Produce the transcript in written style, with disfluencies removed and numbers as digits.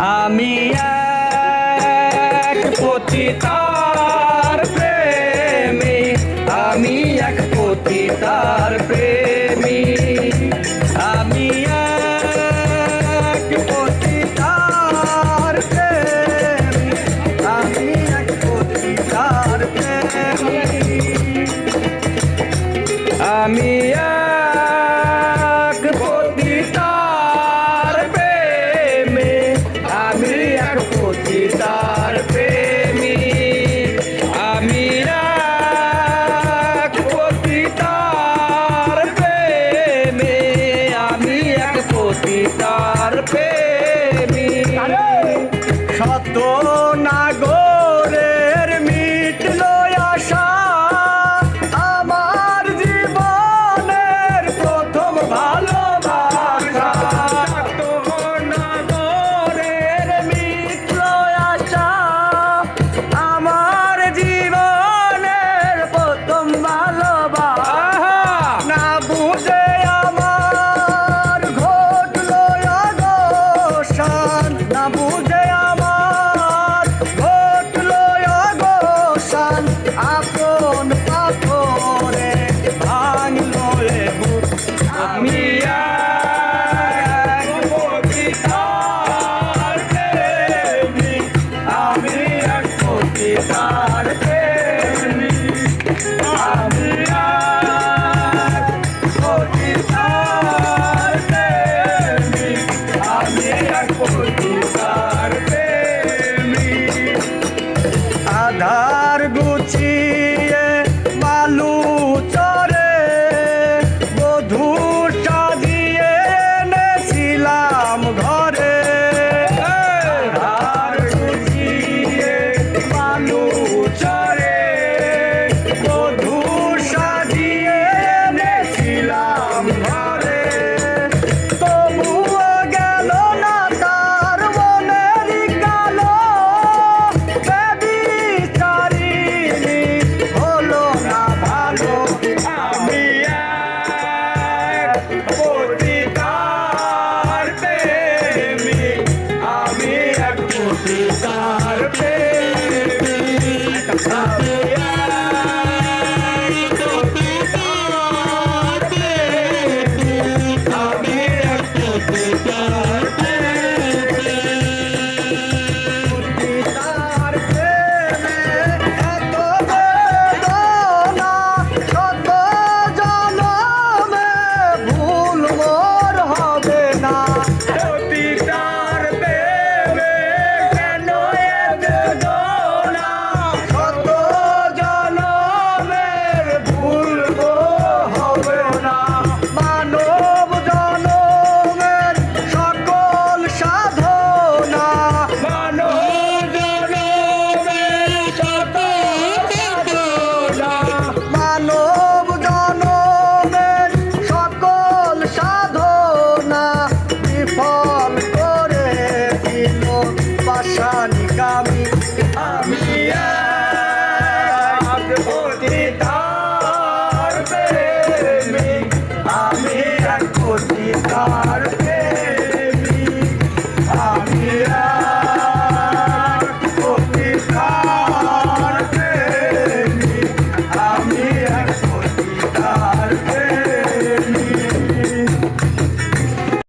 আমি এক পতিতার প্রেমী, আমি এক পতিতার প্রেমী, আমি এক পতিতার প্রেমী, আমি এক পতিতার প্রেমী, আমি এক পতিতার প্রেমী, আমি এক পতিতার প্রেমী, আমি এক পতিতার প্রেমী, আমি এক পতিতার প্রেমী। শত নাগরের মিটল আশা, আমার জীবনের প্রথম ভালোবাসা। শত নাগরের মিটল আশা, আমার জীবনের প্রথম ভালোবাসা। না বুঝে আমার ঘটল অবসান, না বুঝে